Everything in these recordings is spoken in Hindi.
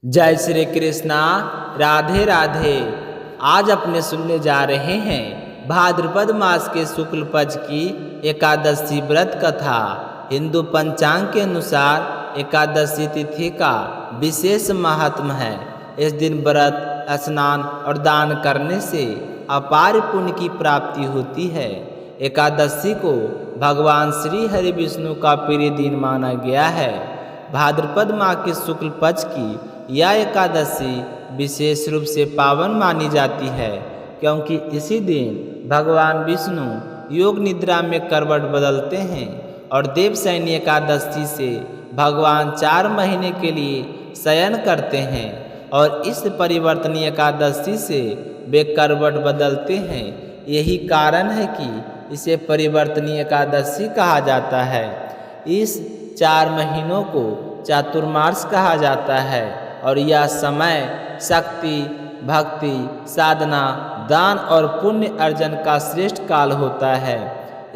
जय श्री कृष्णा। राधे राधे। आज अपने सुनने जा रहे हैं भाद्रपद मास के शुक्ल पक्ष की एकादशी व्रत कथा। हिंदू पंचांग के अनुसार एकादशी तिथि का विशेष महात्म है। इस दिन व्रत, स्नान और दान करने से अपार पुण्य की प्राप्ति होती है। एकादशी को भगवान श्री हरि विष्णु का प्रिय दिन माना गया है। भाद्रपद माह के शुक्ल पक्ष की यह एकादशी विशेष रूप से पावन मानी जाती है, क्योंकि इसी दिन भगवान विष्णु योग निद्रा में करवट बदलते हैं और देवशयनी एकादशी से भगवान 4 महीने के लिए शयन करते हैं और इस परिवर्तनीय एकादशी से वे करवट बदलते हैं। यही कारण है कि इसे परिवर्तनीय एकादशी कहा जाता है। इस 4 महीनों को चातुर्मास कहा जाता है और यह समय शक्ति, भक्ति, साधना, दान और पुण्य अर्जन का श्रेष्ठ काल होता है।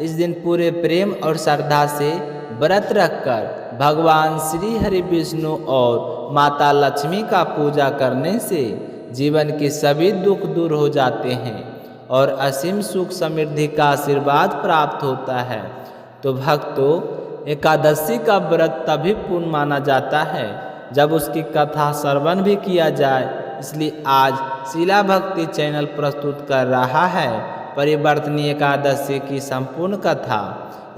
इस दिन पूरे प्रेम और श्रद्धा से व्रत रखकर भगवान श्री हरि विष्णु और माता लक्ष्मी का पूजा करने से जीवन के सभी दुख दूर हो जाते हैं और असीम सुख समृद्धि का आशीर्वाद प्राप्त होता है। तो भक्तों, एकादशी का व्रत तभी पूर्ण माना जाता है जब उसकी कथा श्रवण भी किया जाए। इसलिए आज शिला भक्ति चैनल प्रस्तुत कर रहा है परिवर्तनीय एकादशी की संपूर्ण कथा।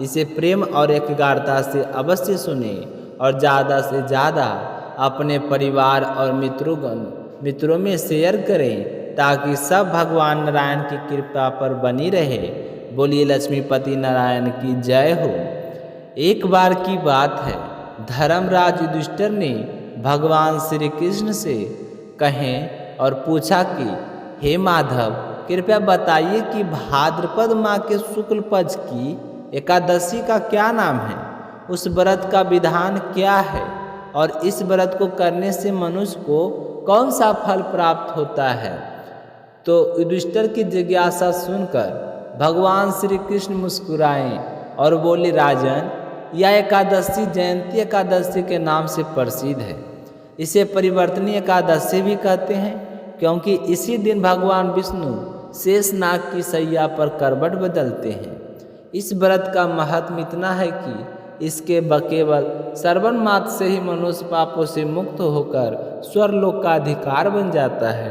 इसे प्रेम और एकाग्रता से अवश्य सुने और ज़्यादा से ज़्यादा अपने परिवार और मित्रों में शेयर करें, ताकि सब भगवान नारायण की कृपा पर बनी रहे। बोलिए लक्ष्मीपति नारायण की जय हो। एक बार की बात है, धर्मराज युधिष्ठिर ने भगवान श्री कृष्ण से कहें और पूछा कि हे माधव, कृपया बताइए कि भाद्रपद माह के शुक्ल पक्ष की एकादशी का क्या नाम है, उस व्रत का विधान क्या है और इस व्रत को करने से मनुष्य को कौन सा फल प्राप्त होता है। तो युधिष्ठिर की जिज्ञासा सुनकर भगवान श्री कृष्ण मुस्कुराए और बोले, राजन, यह एकादशी जयंती एकादशी के नाम से प्रसिद्ध है। इसे परिवर्तनीय एकादशी भी कहते हैं, क्योंकि इसी दिन भगवान विष्णु शेषनाग की शैया पर करवट बदलते हैं। इस व्रत का महत्व इतना है कि इसके केवल श्रवण मात्र से ही मनुष्य पापों से मुक्त होकर स्वर्गलोक का अधिकार बन जाता है।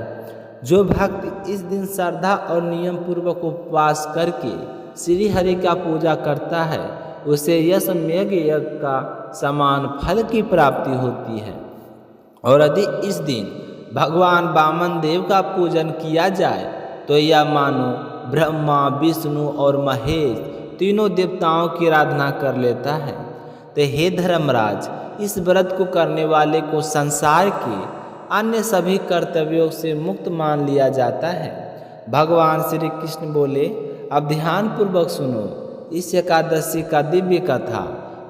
जो भक्त इस दिन श्रद्धा और नियम पूर्वक उपवास करके श्री हरि का पूजा करता है, उसे यज्ञ का समान फल की प्राप्ति होती है। और यदि इस दिन भगवान वामन देव का पूजन किया जाए तो यह मानो ब्रह्मा, विष्णु और महेश तीनों देवताओं की आराधना कर लेता है। तो हे धर्मराज, इस व्रत को करने वाले को संसार के अन्य सभी कर्तव्यों से मुक्त मान लिया जाता है। भगवान श्री कृष्ण बोले, अब ध्यान पूर्वक सुनो इस एकादशी का दिव्य कथा।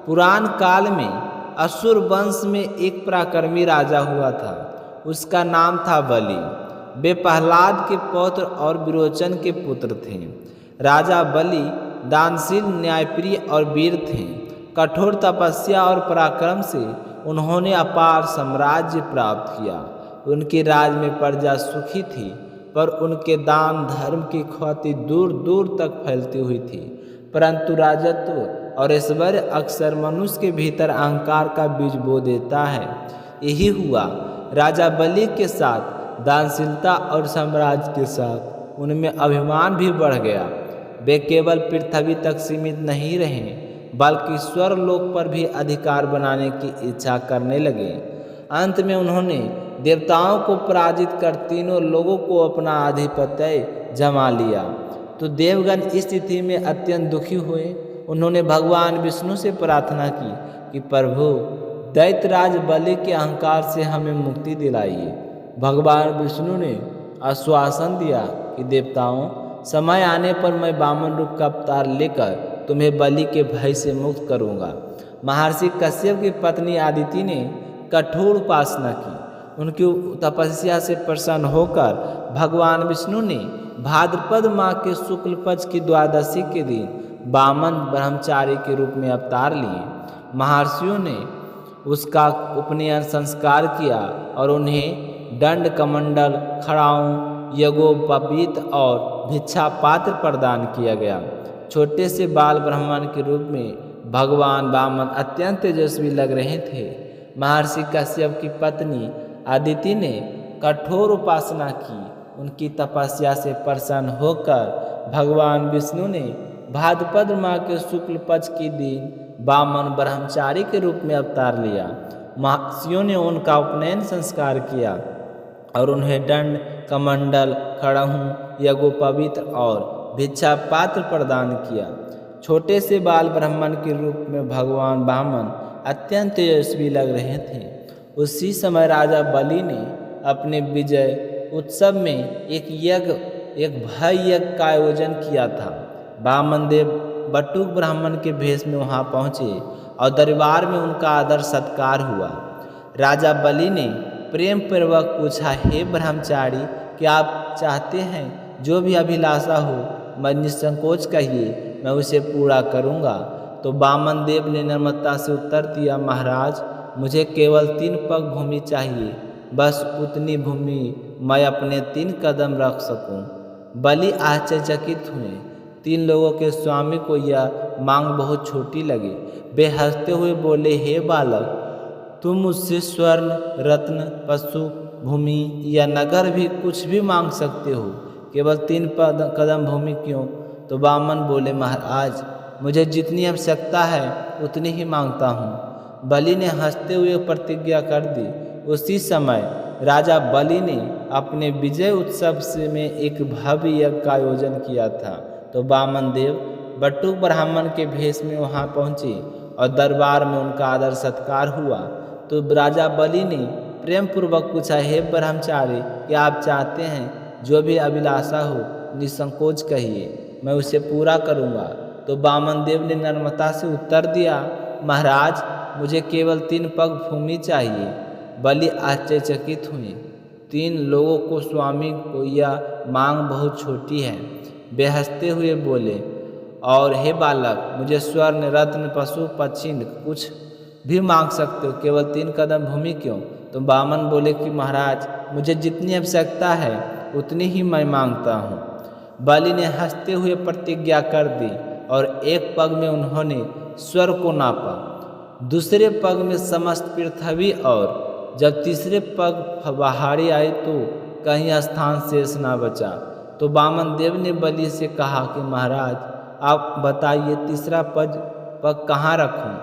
पुराण काल में असुर वंश में एक पराक्रमी राजा हुआ था। उसका नाम था बलि। वे प्रहलाद के पौत्र और विरोचन के पुत्र थे। राजा बलि दानशील, न्यायप्रिय और वीर थे। कठोर तपस्या और पराक्रम से उन्होंने अपार साम्राज्य प्राप्त किया। उनके राज में प्रजा सुखी थी, पर उनके दान धर्म की ख्याति दूर दूर तक फैलती हुई थी। परंतु राजत्व और ऐश्वर्य अक्सर मनुष्य के भीतर अहंकार का बीज बो देता है। यही हुआ राजा बलि के साथ। दानशीलता और साम्राज्य के साथ उनमें अभिमान भी बढ़ गया। वे केवल पृथ्वी तक सीमित नहीं रहे, बल्कि स्वर्गलोक पर भी अधिकार बनाने की इच्छा करने लगे। अंत में उन्होंने देवताओं को पराजित कर तीनों लोगों को अपना आधिपत्य जमा लिया। तो देवगण इस स्थिति में अत्यंत दुखी हुए। उन्होंने भगवान विष्णु से प्रार्थना की कि प्रभु, दैत्यराज बलि के अहंकार से हमें मुक्ति दिलाइए। भगवान विष्णु ने आश्वासन दिया कि देवताओं, समय आने पर मैं वामन रूप का अवतार लेकर तुम्हें बलि के भय से मुक्त करूंगा। महर्षि कश्यप की पत्नी आदिति ने कठोर उपासना की। उनकी तपस्या से प्रसन्न होकर भगवान विष्णु ने भाद्रपद माह के शुक्ल पक्ष की द्वादशी के दिन वामन ब्रह्मचारी के रूप में अवतार लिए। महर्षियों ने उसका उपनयन संस्कार किया और उन्हें दंड कमंडल, खड़ाऊं, यज्ञोपवीत और भिक्षा पात्र प्रदान किया गया। छोटे से बाल ब्राह्मण के रूप में भगवान वामन अत्यंत तेजस्वी लग रहे थे। महर्षि कश्यप की पत्नी अदिति ने कठोर उपासना की। उनकी तपस्या से प्रसन्न होकर भगवान विष्णु ने भाद्रपद माह के शुक्ल पक्ष के दिन वामन ब्रह्मचारी के रूप में अवतार लिया। महर्षियों ने उनका उपनयन संस्कार किया और उन्हें दंड कमंडल, खड़हूं, यज्ञोपवीत और भिक्षा पात्र प्रदान किया। छोटे से बाल ब्राह्मण के रूप में भगवान वामन अत्यंत तेजस्वी लग रहे थे। उसी समय राजा बलि ने अपने विजय उत्सव में एक भव्य यज्ञ का आयोजन किया था। वामन देव बटुक ब्राह्मण के भेष में वहां पहुंचे और दरबार में उनका आदर सत्कार हुआ। राजा बलि ने प्रेम पूर्वक पूछा, हे ब्रह्मचारी, क्या आप चाहते हैं जो भी अभिलाषा हो मैं निसंकोच कहिए, मैं उसे पूरा करूँगा। तो वामन देव ने नम्रता से उत्तर दिया, महाराज, मुझे केवल 3 पग भूमि चाहिए, बस उतनी भूमि मैं अपने 3 कदम रख सकूं। बलि आश्चर्यचकित हुए। 3 लोगों के स्वामी को यह मांग बहुत छोटी लगी। वे हंसते हुए बोले, हे बालक, तुम मुझसे स्वर्ण, रत्न, पशु, भूमि या नगर भी कुछ भी मांग सकते हो, केवल 3 कदम भूमि क्यों? तो वामन बोले, महाराज, मुझे जितनी आवश्यकता है उतनी ही मांगता हूँ। बलि ने हंसते हुए प्रतिज्ञा कर दी। उसी समय राजा बलि ने अपने विजय उत्सव में एक भव्य यज्ञ का आयोजन किया था। तो वामन देव बटुक ब्राह्मण के भेष में वहां पहुंचे और दरबार में उनका आदर सत्कार हुआ। तो राजा बलि ने प्रेम पूर्वक पूछा, हे ब्रह्मचारी, क्या आप चाहते हैं जो भी अभिलाषा हो निसंकोच कहिए, मैं उसे पूरा करूँगा। तो वामन देव ने नम्रता से उत्तर दिया, महाराज, मुझे केवल 3 पग भूमि चाहिए। बलि आश्चर्यचकित हुए। 3 लोगों को स्वामी को यह मांग बहुत छोटी है। वे हंसते हुए बोले, और हे बालक, मुझे स्वर्ण, रत्न, पशु, पक्षी कुछ भी मांग सकते हो, केवल 3 कदम भूमि क्यों? तो वामन बोले कि महाराज, मुझे जितनी आवश्यकता है उतनी ही मैं मांगता हूँ। बलि ने हंसते हुए प्रतिज्ञा कर दी और एक पग में उन्होंने स्वर्ग को नापा, दूसरे पग में समस्त पृथ्वी, और जब तीसरे पग बाहरी आई तो कहीं स्थान शेष ना बचा। तो वामन देव ने बलि से कहा कि महाराज, आप बताइए तीसरा पग कहाँ रखूं?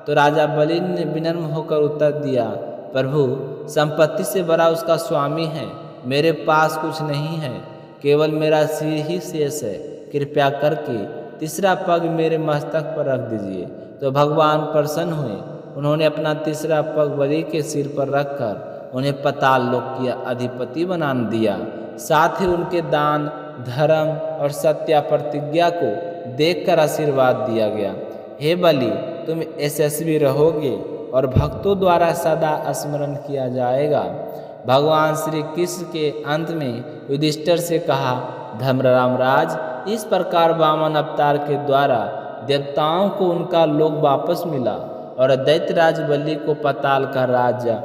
तो राजा बलि ने विनम्र होकर उत्तर दिया, प्रभु, संपत्ति से बड़ा उसका स्वामी है, मेरे पास कुछ नहीं है, केवल मेरा सिर ही शेष है, कृपया करके तीसरा पग मेरे मस्तक पर रख दीजिए। तो भगवान प्रसन्न हुए। उन्होंने अपना तीसरा पग बलि के सिर पर रखकर उन्हें पाताल लोक की अधिपति बना दिया। साथ ही उनके दान, धर्म और सत्या प्रतिज्ञा को देखकर आशीर्वाद दिया गया। हे बलि, तुम यशस्वी रहोगे और भक्तों द्वारा सदा स्मरण किया जाएगा। भगवान श्री कृष्ण के अंत में युधिष्ठिर से कहा, धर्मराज, इस प्रकार वामन अवतार के द्वारा देवताओं को उनका लोक वापस मिला और दैत्यराज बलि को पाताल का राज्य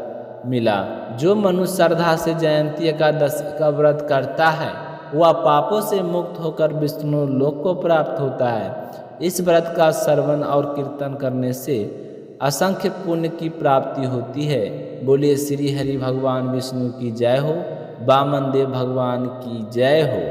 मिला। जो मनुष्य श्रद्धा से जयंती एकादशी का व्रत करता है वह पापों से मुक्त होकर विष्णु लोक को प्राप्त होता है। इस व्रत का श्रवण और कीर्तन करने से असंख्य पुण्य की प्राप्ति होती है। बोलिए श्री हरि भगवान विष्णु की जय हो, वामन देव भगवान की जय हो।